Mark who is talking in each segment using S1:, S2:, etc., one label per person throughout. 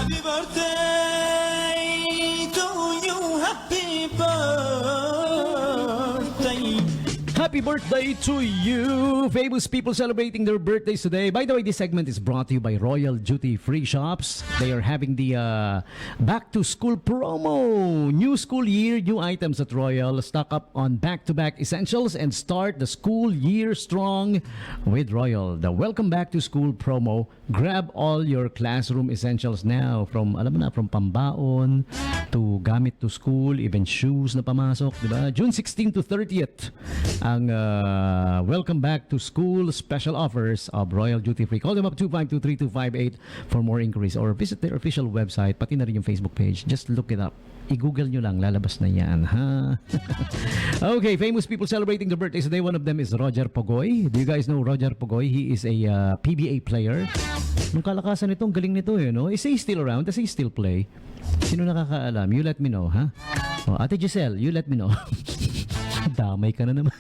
S1: Happy birthday to you, happy birthday.
S2: Happy birthday to you! Famous people celebrating their birthdays today. By the way, this segment is brought to you by Royal Duty Free Shops. They are having the back to school promo. New school year, new items at Royal. Stock up on back-to-back essentials and start the school year strong with Royal. The welcome back to school promo. Grab all your classroom essentials now from, alam mo na, from pambaon to gamit to school, even shoes na pamasok, di ba? June 16 to 30th. Ang welcome back to school special offers of Royal Duty Free. Call them up 2523258 for more inquiries or visit their official website, pati na rin yung Facebook page. Just look it up. I-google nyo lang, lalabas na yan, ha? Okay, famous people celebrating their birthdays today. One of them is Roger Pogoy. Do you guys know Roger Pogoy? He is a PBA player. Nung kalakasan nito, ang galing nito, no? Is he still around? Does he still play? Sino nakakaalam? You let me know, ha? Oh, Ate Giselle, you let me know. Damay ka na naman.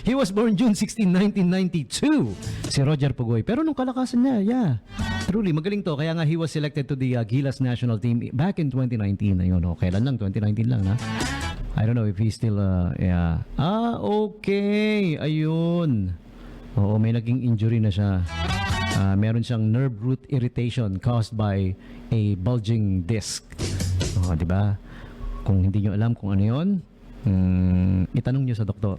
S2: He was born June 16, 1992. Si Roger Pogoy. Pero nung kalakasan niya, yeah. Truly, magaling to. Kaya nga he was selected to the Gilas national team back in 2019. Ayun, kailan lang? 2019 lang, ha? I don't know if he's still, yeah. Okay. Ayun. Oo, may naging injury na siya. Meron siyang nerve root irritation caused by a bulging disc. Oh, di ba? Kung hindi nyo alam kung ano yun, itanong nyo sa doktor.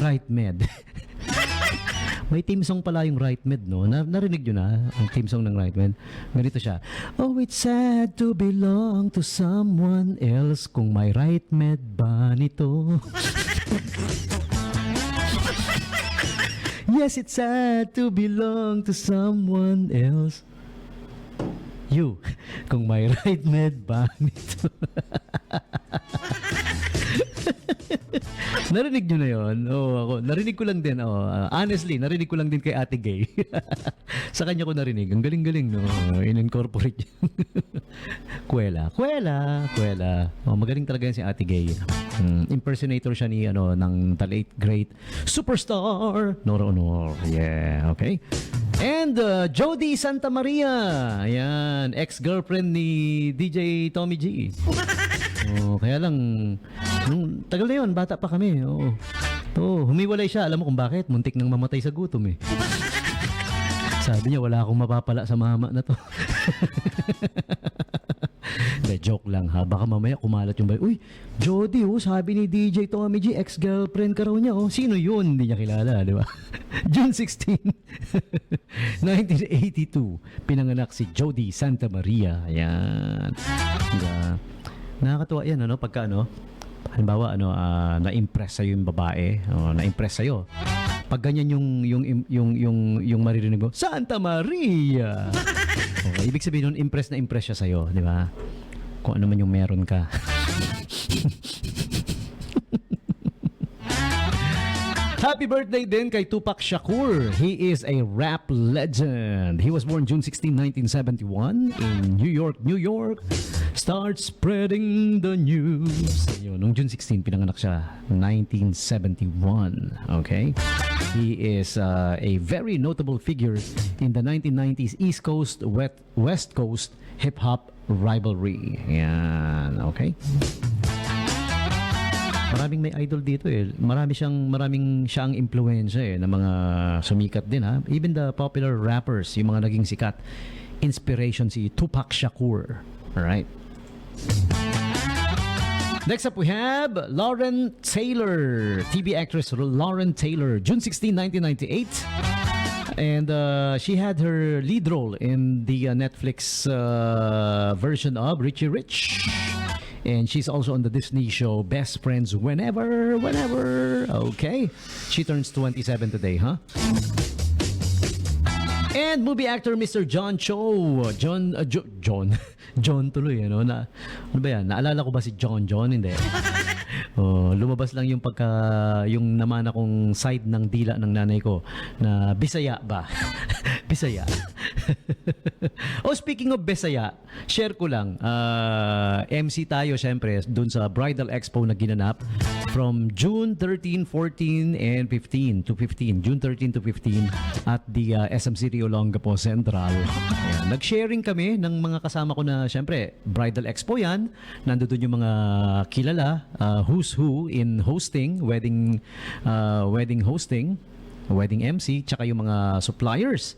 S2: Right Med. May team song pala yung Right Med, no? Narinig nyo na ang team song ng Right Med. Ganito siya. Oh, it's sad to belong to someone else. Kung may Right Med ba nito? Yes, it's sad to belong to someone else. You, kung may Right Med ba nito? Narinig nyo na yun? Ako, narinig ko lang din. Honestly, narinig ko lang din kay Ate Gay. Sa kanya ko narinig. Ang galing-galing, no? In-incorporate yun. Kuwela. Magaling talaga yan si Ate Gay. Impersonator siya ni, ng the late great superstar Nora Honor. Yeah, okay. And Jody Santa Maria. Ayan, ex-girlfriend ni DJ Tommy G. Kaya lang, tagal na yun, bata pa kami. Humiwalay siya. Alam mo kung bakit? Muntik nang mamatay sa gutom eh. Sabi niya, wala akong mapapala sa mama na to. De, joke lang ha. Baka mamaya kumalat yung bayo. Uy, Jody, sabi ni DJ Tommy G, ex-girlfriend ka raw niya. Sino yun? Hindi niya kilala, di ba? June 16, 1982, pinanganak si Jody Santa Maria. Ayan. Nakakatuwa yan, pagka, halimbawa, na-impress sa'yo yung babae, na-impress sa'yo. Pag ganyan yung maririnig mo, Santa Maria! Ibig sabihin nun, impress na impress siya sa'yo, di ba? Kung ano man yung meron ka. Happy birthday din kay Tupac Shakur. He is a rap legend. He was born June 16, 1971 in New York, New York. Start spreading the news. Yun, nung June 16, pinanganak siya, 1971. Okay? He is a very notable figure in the 1990s East Coast, West Coast hip-hop rivalry. Yan. Okay? Maraming may idol dito eh. Maraming siyang impluwensya ng mga sumikat din ha. Even the popular rappers, yung mga naging sikat. Inspiration si Tupac Shakur. Alright. Next up we have Lauren Taylor. TV actress Lauren Taylor. June 16, 1998. And she had her lead role in the Netflix version of Richie Rich. And she's also on the Disney show Best Friends Whenever. Okay. She turns 27 today, huh? And movie actor Mr. John Cho. John tuloy, ano ba yan? Naalala ko ba si John? Hindi. Lumabas lang yung yung naman akong side ng dila ng nanay ko na Bisaya ba? Bisaya. Speaking of Bisaya, share ko lang. MC tayo syempre dun sa Bridal Expo na ginanap from June 13, 14, and 15 to 15. June 13 to 15 at the SM City Olongapo Central. Ayan. Nag-sharing kami ng mga kasama ko na, syempre, Bridal Expo yan. Nandoon yung mga kilala, who's who in hosting, wedding hosting, wedding MC, tsaka yung mga suppliers,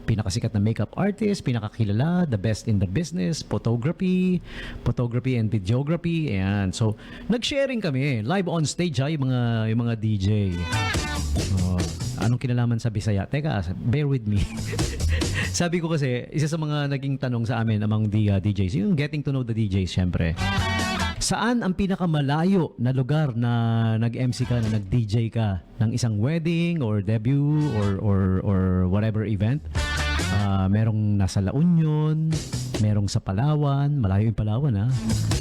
S2: pinakasikat na makeup artist, pinakakilala, the best in the business, photography and videography. Ayan. So, nag-sharing kami live on stage yung mga DJ. Oh, anong kinalaman sa Bisaya? Teka, bear with me. Sabi ko kasi, isa sa mga naging tanong sa amin among the DJs, yung getting to know the DJs, syempre. Saan ang pinakamalayo na lugar na nag-MC ka, na nag-DJ ka ng isang wedding or debut or whatever event? Merong nasa La Union, merong sa Palawan, malayo yung Palawan ha.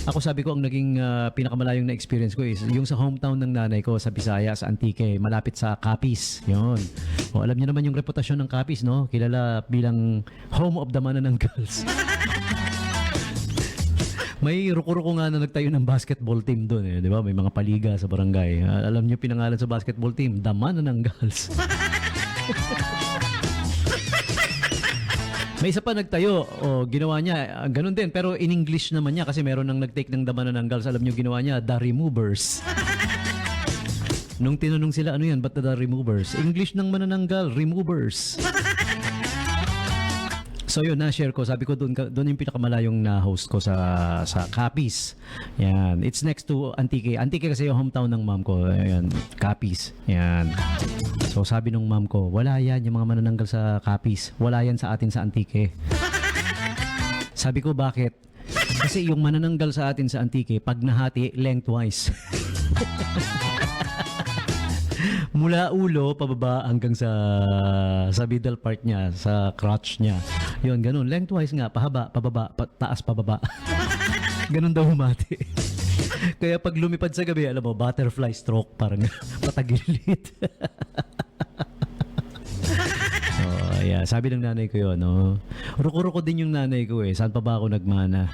S2: Ako sabi ko ang naging pinakamalayong na experience ko is yung sa hometown ng nanay ko sa Bisaya, sa Antique, malapit sa Capiz. Yun. O, alam niyo naman yung reputasyon ng Capiz, no? Kilala bilang home of the Manananggals. May ruko-ruko nga na nagtayo ng basketball team doon eh, di ba? May mga paliga sa barangay. Alam niyo pinangalan sa basketball team, The Manananggals. May isa pa nagtayo, ginawa niya, ganun din, pero in English naman niya kasi meron nang nag-take ng The Manananggals. Alam niyo ginawa niya, The Removers. Nung tinanong sila, ano yan, ba't The Removers? English ng Manananggal, Removers. So yun, na-share ko. Sabi ko doon yung pinakamalayong na-host ko sa Capiz. Yan. It's next to Antique. Antique kasi yung hometown ng mom ko. Yan. Capiz. Yan. So sabi nung mom ko, wala yan yung mga manananggal sa Capiz. Wala yan sa atin sa Antique. Sabi ko, bakit? Kasi yung manananggal sa atin sa Antique, pag nahati, lengthwise. Mula ulo pababa hanggang sa middle part niya, sa crotch niya. Yun, ganun. Lengthwise nga, pahaba, pababa, taas, pababa. Ganun daw humati. Kaya pag lumipad sa gabi, alam mo, butterfly stroke, parang patagilid. Yeah. Sabi ng nanay ko yun, no? Ruko-ruko din yung nanay ko eh. Saan pa ba ako nagmana?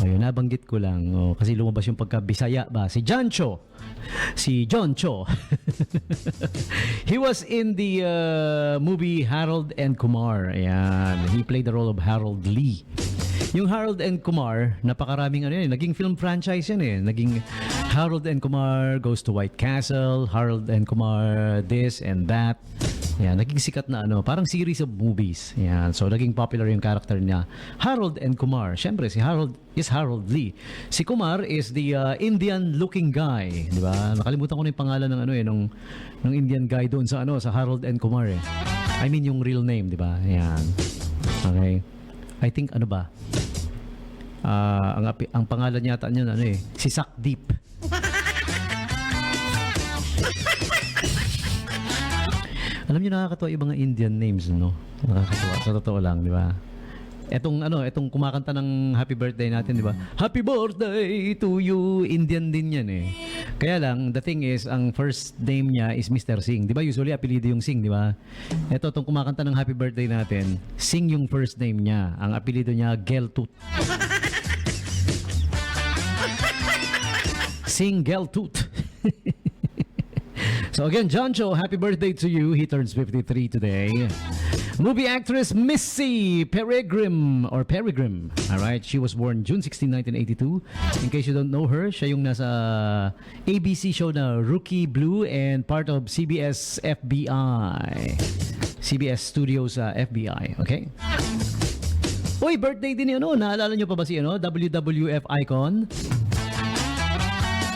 S2: Ayun, nabanggit ko lang. Kasi lumabas yung pagka-Bisaya ba? Si John Cho. He was in the movie Harold and Kumar. Ayan. He played the role of Harold Lee. Yung Harold and Kumar, napakaraming naging film franchise yan eh. Naging Harold and Kumar Goes to White Castle, Harold and Kumar this and that. Yan, naging sikat na parang series of movies. Yan, so naging popular yung character niya. Harold and Kumar. Siyempre, si Harold is Harold Lee. Si Kumar is the Indian-looking guy, di ba? Nakalimutan ko na yung pangalan ng ng Indian guy doon sa sa Harold and Kumar eh. I mean yung real name, di ba? Yan. Okay. I think ba? Ang pangalan yata niya si Sakdeep. Alam niyo, nakakatawa yung mga Indian names, no? Nakakatawa. Sa totoo lang, di ba? Etong kumakanta ng happy birthday natin, di ba? Happy birthday to you! Indian din yan eh. Kaya lang, the thing is, ang first name niya is Mr. Singh. Di ba? Usually, apelido yung Singh, di ba? Itong kumakanta ng happy birthday natin, Singh yung first name niya. Ang apelido niya, Geltut. Singh Geltut. So again, John Cho, happy birthday to you. He turns 53 today. Movie actress Missy Peregrine. Alright, she was born June 16, 1982. In case you don't know her, siya yung nasa ABC show na Rookie Blue and part of CBS FBI. CBS Studios FBI, okay? Uy, birthday din yun, naalala nyo pa ba si WWF icon?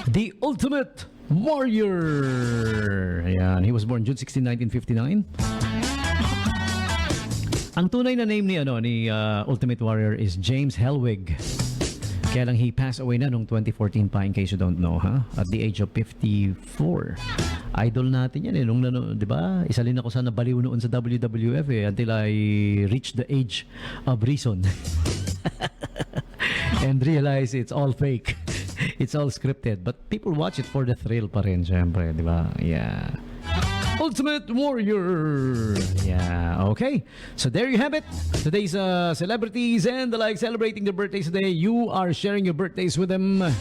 S2: The Ultimate Warrior. Ayan, he was born June 16, 1959. Ang tunay na name ni Ultimate Warrior is James Helwig. Kaya lang he passed away na noong 2014 pa, in case you don't know, at the age of 54. Idol natin yan eh. Nung, di ba? Isa rin ako sa nabaliw noon sa WWF until I reached the age of reason. And realize it's all fake. It's all scripted, but people watch it for the thrill pa rin, syempre, di ba? Yeah. Ultimate Warrior. Yeah, okay. So there you have it. Today's celebrities and the like celebrating their birthdays today. You are sharing your birthdays with them.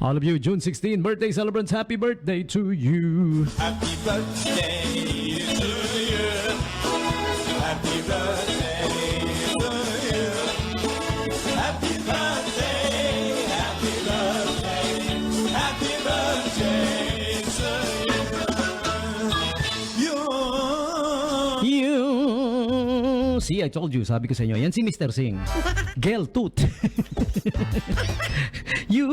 S2: All of you, June 16, birthday celebrants, happy birthday to you.
S1: Happy birthday to you. Happy birthday to you. Happy birthday, happy birthday, happy birthday to you.
S2: You. See, I told you, sabi ko sa inyo, yan si Mr. Singh. Gel Tooth. You.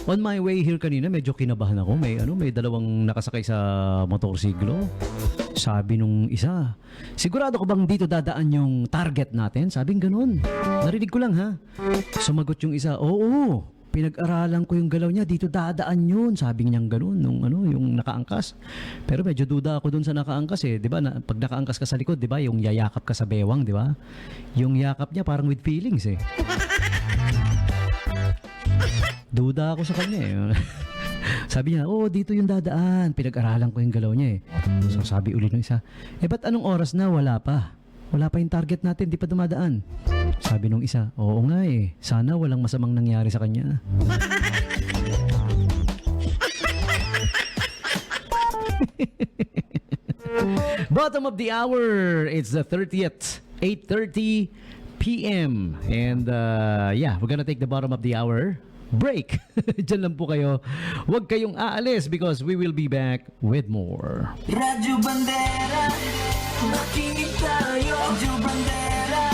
S2: On my way here kanina, medyo kinabahan ako. May dalawang nakasakay sa motorsiklo. Sabi nung isa, sigurado ko bang dito dadaan yung target natin? Sabing ganun. Narinig ko lang ha. Sumagot yung isa, oo. Pinag-aralan ko yung galaw niya, dito dadaan yun. Sabi niyang ganun, yung nakaangkas. Pero medyo duda ako dun sa nakaangkas eh. Di ba? Pag nakaangkas ka sa likod, di ba? Yung yayakap ka sa bewang, di ba? Yung yakap niya parang with feelings eh. Duda ako sa kanya eh. Sabi niya, dito yung dadaan. Pinag-aralan ko yung galaw niya eh. So sabi ulit ng isa, ba't anong oras na? Wala pa. Wala pa yung target natin, di pa dumadaan. Sabi nung isa, oo nga eh. Sana walang masamang nangyari sa kanya. Bottom of the hour, it's the 30th, 8:30 p.m. And yeah, we're gonna take the bottom of the hour break. Diyan lang po kayo. Huwag kayong aalis because we will be back with more.
S1: Radyo Bandera, nakinig tayo. Radyo Bandera,